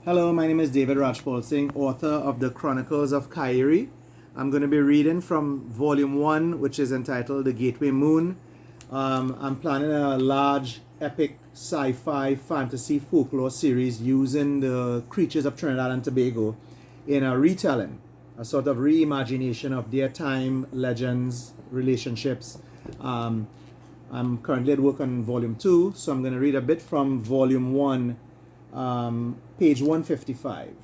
Hello, my name is David Rajpaulsingh, author of the Chronicles of Kairi. I'm going to be reading from Volume 1, which is entitled The Gateway Moon. I'm planning a large, epic, sci-fi, fantasy, folklore series using the creatures of Trinidad and Tobago in a retelling, a sort of reimagination of their time, legends, relationships. I'm currently at work on Volume 2, so I'm going to read a bit from Volume 1, page 155.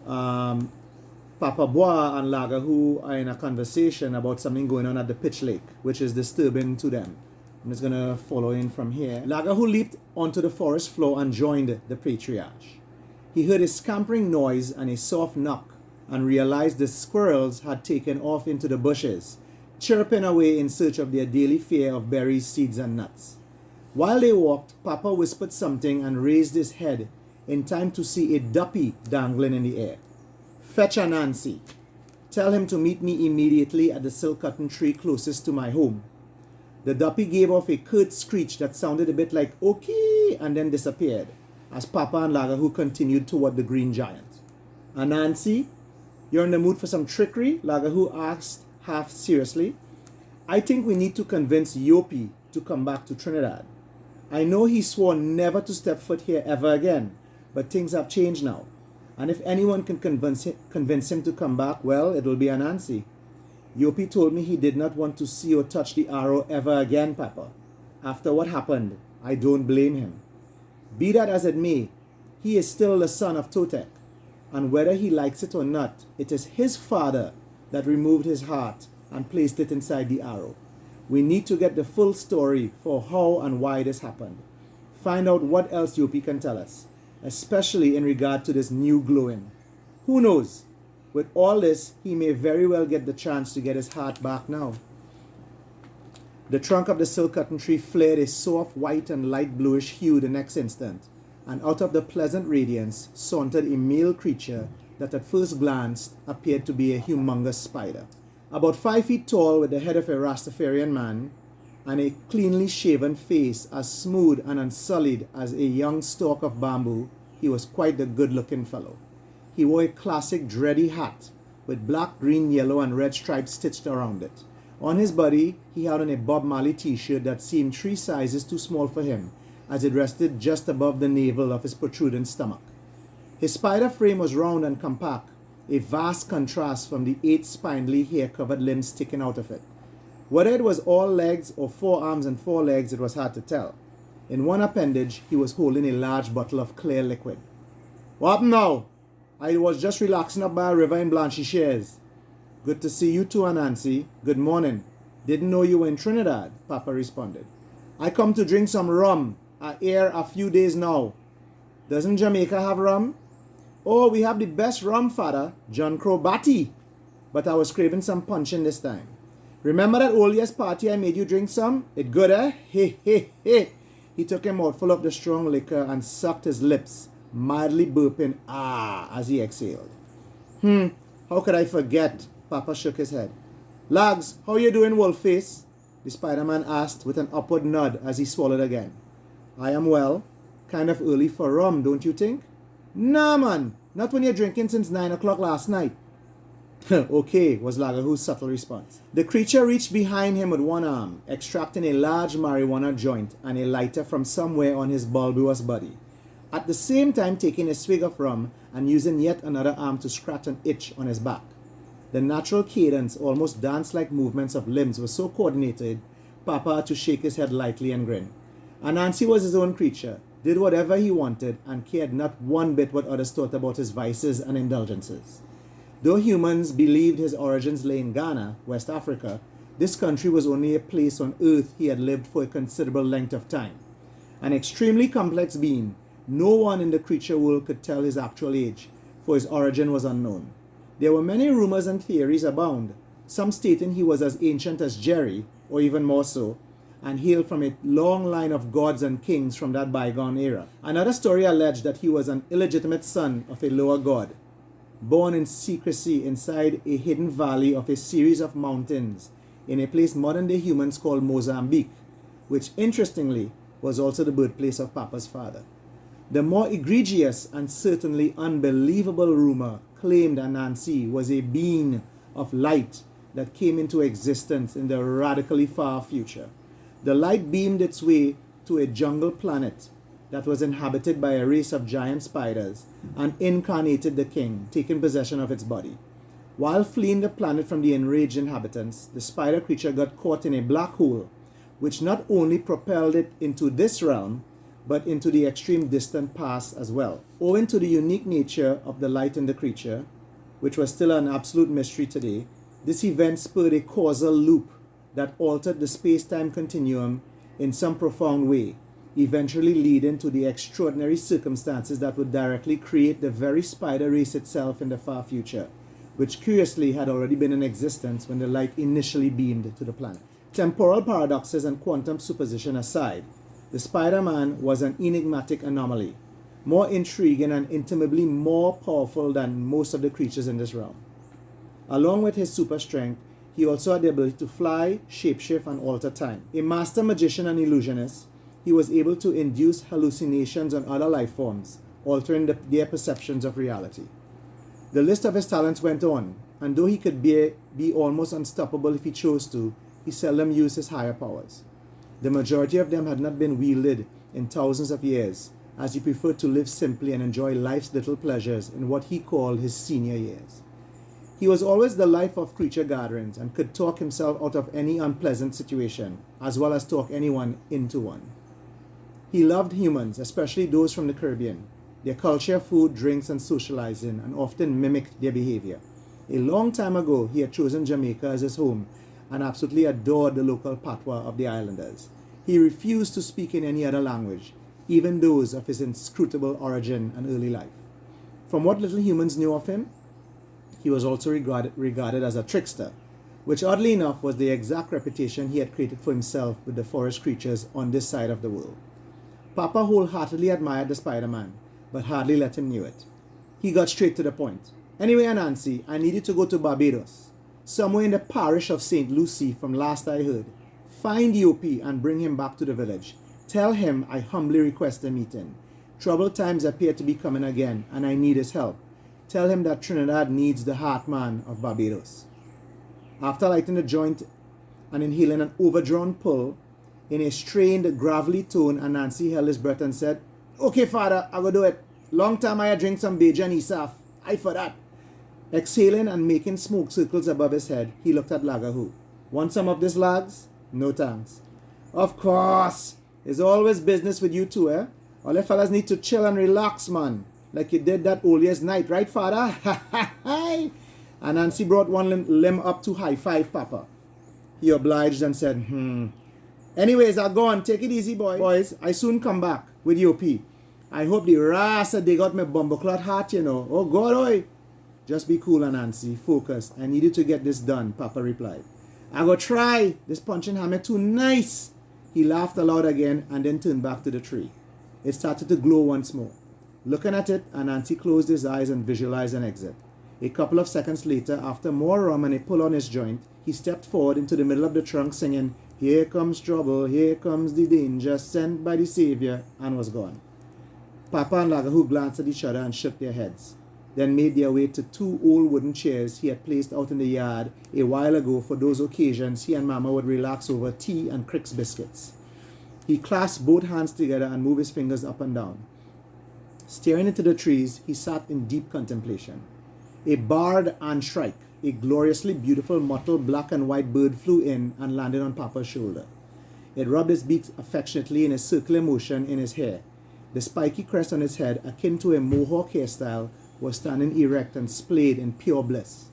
Papa Bois and Lagahu are in a conversation about something going on at the pitch lake, which is disturbing to them. I'm just going to follow in from here. Lagahu leaped onto the forest floor and joined the patriarch. He heard a scampering noise and a soft knock and realized the squirrels had taken off into the bushes, chirping away in search of their daily fare of berries, seeds, and nuts. While they walked, Papa whispered something and raised his head in time to see a duppy dangling in the air. "Fetch a Nancy. Tell him to meet me immediately at the silk cotton tree closest to my home." The duppy gave off a curt screech that sounded a bit like "okay" and then disappeared as Papa and Lagahu continued toward the green giant. "Anansi, you're in the mood for some trickery?" Lagahu asked half seriously. "I think we need to convince Yopi to come back to Trinidad. I know he swore never to step foot here ever again, but things have changed now. And if anyone can convince him to come back, well, it'll be Anansi. Yopi told me he did not want to see or touch the arrow ever again, Papa. After what happened, I don't blame him. Be that as it may, he is still the son of Totek, and whether he likes it or not, it is his father that removed his heart and placed it inside the arrow. We need to get the full story for how and why this happened. Find out what else Yopi can tell us, especially in regard to this new glowing. Who knows? With all this, he may very well get the chance to get his heart back now." The trunk of the silk cotton tree flared a soft white and light bluish hue the next instant, and out of the pleasant radiance sauntered a male creature that at first glance appeared to be a humongous spider. About 5 feet tall, with the head of a Rastafarian man, and a cleanly shaven face as smooth and unsullied as a young stalk of bamboo, he was quite the good-looking fellow. He wore a classic dready hat, with black, green, yellow, and red stripes stitched around it. On his body, he had on a Bob Marley t-shirt that seemed 3 sizes too small for him, as it rested just above the navel of his protruding stomach. His spider frame was round and compact, a vast contrast from the 8 spindly, hair-covered limbs sticking out of it. Whether it was all legs or 4 arms and 4 legs, it was hard to tell. In one appendage, he was holding a large bottle of clear liquid. "What happened now? I was just relaxing up by a river in Blanchisseuse." "Good to see you too, Anansi. Good morning. Didn't know you were in Trinidad," Papa responded. "I come to drink some rum. I here a few days now." "Doesn't Jamaica have rum?" "Oh, we have the best rum, Father. John Crow Batty. But I was craving some punching this time. Remember that old year's party I made you drink some? It good, eh? He, he, he." He took a mouthful of the strong liquor and sucked his lips, mildly burping as he exhaled. How could I forget?" Papa shook his head. "Lags, how you doing, Wolfface?" the Spider-Man asked with an upward nod as he swallowed again. "I am well. Kind of early for rum, don't you think?" "Nah, man. Not when you're drinking since 9 o'clock last night." "Okay," was Lagahu's subtle response. The creature reached behind him with one arm, extracting a large marijuana joint and a lighter from somewhere on his bulbous body, at the same time taking a swig of rum and using yet another arm to scratch an itch on his back. The natural cadence, almost dance-like movements of limbs were so coordinated, Papa had to shake his head lightly and grin. Anansi was his own creature, did whatever he wanted, and cared not one bit what others thought about his vices and indulgences. Though humans believed his origins lay in Ghana, West Africa, this country was only a place on earth he had lived for a considerable length of time. An extremely complex being, no one in the creature world could tell his actual age, for his origin was unknown. There were many rumors and theories abound, some stating he was as ancient as Jerry, or even more so, and hailed from a long line of gods and kings from that bygone era. Another story alleged that he was an illegitimate son of a lower god, born in secrecy inside a hidden valley of a series of mountains in a place modern-day humans call Mozambique, which interestingly was also the birthplace of Papa's father. The more egregious and certainly unbelievable rumor claimed Anansi was a being of light that came into existence in the radically far future. The light beamed its way to a jungle planet that was inhabited by a race of giant spiders and incarnated the king, taking possession of its body. While fleeing the planet from the enraged inhabitants, the spider creature got caught in a black hole, which not only propelled it into this realm, but into the extreme distant past as well. Owing to the unique nature of the light in the creature, which was still an absolute mystery today, this event spurred a causal loop that altered the space-time continuum in some profound way, eventually leading to the extraordinary circumstances that would directly create the very spider race itself in the far future, which curiously had already been in existence when the light initially beamed to the planet. Temporal paradoxes and quantum superposition aside, the Spider-Man was an enigmatic anomaly, more intriguing and intimately more powerful than most of the creatures in this realm. Along with his super strength, he also had the ability to fly, shapeshift, and alter time. A master magician and illusionist, he was able to induce hallucinations on other life forms, altering their perceptions of reality. The list of his talents went on, and though he could be almost unstoppable if he chose to, he seldom used his higher powers. The majority of them had not been wielded in thousands of years, as he preferred to live simply and enjoy life's little pleasures in what he called his senior years. He was always the life of creature gatherings and could talk himself out of any unpleasant situation, as well as talk anyone into one. He loved humans, especially those from the Caribbean. Their culture, food, drinks, and socializing, and often mimicked their behavior. A long time ago, he had chosen Jamaica as his home and absolutely adored the local patois of the islanders. He refused to speak in any other language, even those of his inscrutable origin and early life. From what little humans knew of him, he was also regarded as a trickster, which oddly enough was the exact reputation he had created for himself with the forest creatures on this side of the world. Papa wholeheartedly admired the Spider-Man, but hardly let him know it. He got straight to the point. Anyway, Anansi, I need you to go to Barbados, somewhere in the parish of St. Lucie from last I heard. Find Yopi and bring him back to the village. Tell him I humbly request a meeting. Troubled times appear to be coming again, and I need his help. Tell him that Trinidad needs the heart man of Barbados. After lighting the joint and inhaling an overdrawn pull, in a strained, gravelly tone, Anansi held his breath and said, "Okay, father, I will do it. Long time I had drink some Beja and Isaf. I for that." Exhaling and making smoke circles above his head, he looked at Lagahu. "Want some of this, lags?" "No thanks." "Of course. It's always business with you two, eh? All the fellas need to chill and relax, man. Like you did that old year's night, right, father?" And Nancy brought one limb up to high-five Papa. He obliged and said, "Anyways, I'll go on. Take it easy, boys. I soon come back with Yopi. I hope the rasa they got my bumbleclot heart, you know. Oh, God, oi." "Just be cool, Anansi. Focus. I need you to get this done," Papa replied. "I go try. This punching hammer too nice." He laughed aloud again and then turned back to the tree. It started to glow once more. Looking at it, Anansi closed his eyes and visualized an exit. A couple of seconds later, after more rum and a pull on his joint, he stepped forward into the middle of the trunk singing, "Here comes trouble, here comes the danger, sent by the Savior," and was gone. Papa and Lagahu glanced at each other and shook their heads, then made their way to two old wooden chairs he had placed out in the yard a while ago for those occasions he and Mama would relax over tea and Crick's biscuits. He clasped both hands together and moved his fingers up and down. Staring into the trees, he sat in deep contemplation. A barred anstrike, a gloriously beautiful mottled black and white bird, flew in and landed on Papa's shoulder. It rubbed its beak affectionately in a circular motion in his hair. The spiky crest on its head, akin to a mohawk hairstyle, was standing erect and splayed in pure bliss.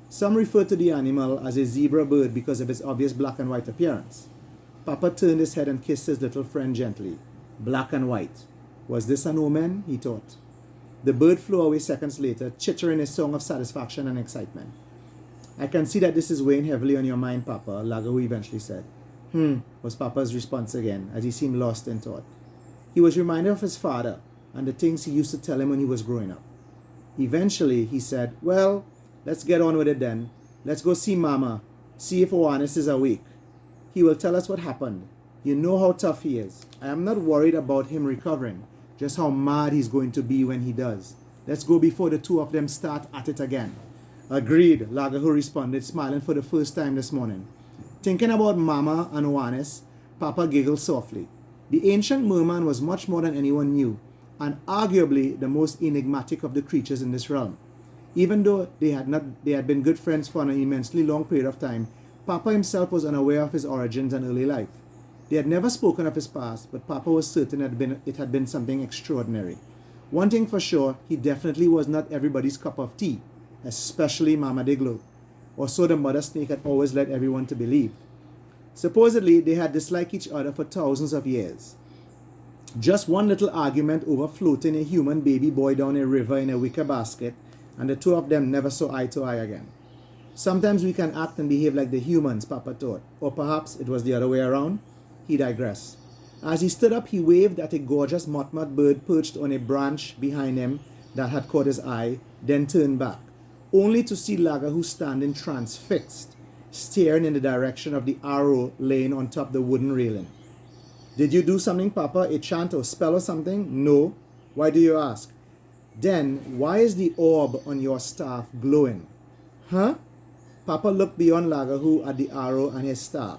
Some referred to the animal as a zebra bird because of its obvious black and white appearance. Papa turned his head and kissed his little friend gently. Black and white. Was this an omen? He thought. The bird flew away seconds later, chittering a song of satisfaction and excitement. "I can see that this is weighing heavily on your mind, Papa," Lagahu eventually said. Was Papa's response again, as he seemed lost in thought. He was reminded of his father and the things he used to tell him when he was growing up. Eventually, he said, "Well, let's get on with it then. Let's go see Mama, see if Oanis is awake. He will tell us what happened. You know how tough he is. I am not worried about him recovering, just how mad he's going to be when he does. Let's go before the two of them start at it again. Agreed, Lagahu responded, smiling for the first time this morning. Thinking about Mama and Juanes, Papa giggled softly. The ancient merman was much more than anyone knew, and arguably the most enigmatic of the creatures in this realm. Even though they had been good friends for an immensely long period of time, Papa himself was unaware of his origins and early life. They had never spoken of his past, but Papa was certain it had been something extraordinary. One thing for sure, he definitely was not everybody's cup of tea, especially Mama Diglo, or so the mother snake had always led everyone to believe. Supposedly, they had disliked each other for thousands of years. Just one little argument over floating a human baby boy down a river in a wicker basket, and the two of them never saw eye to eye again. Sometimes we can act and behave like the humans, Papa thought, or perhaps it was the other way around. He digressed. As he stood up, he waved at a gorgeous motmot bird perched on a branch behind him that had caught his eye, then turned back, only to see Lagahu standing transfixed, staring in the direction of the arrow laying on top the wooden railing. Did you do something, Papa? A chant or spell or something? No. Why do you ask? Then, why is the orb on your staff glowing? Huh? Papa looked beyond Lagahu at the arrow and his staff.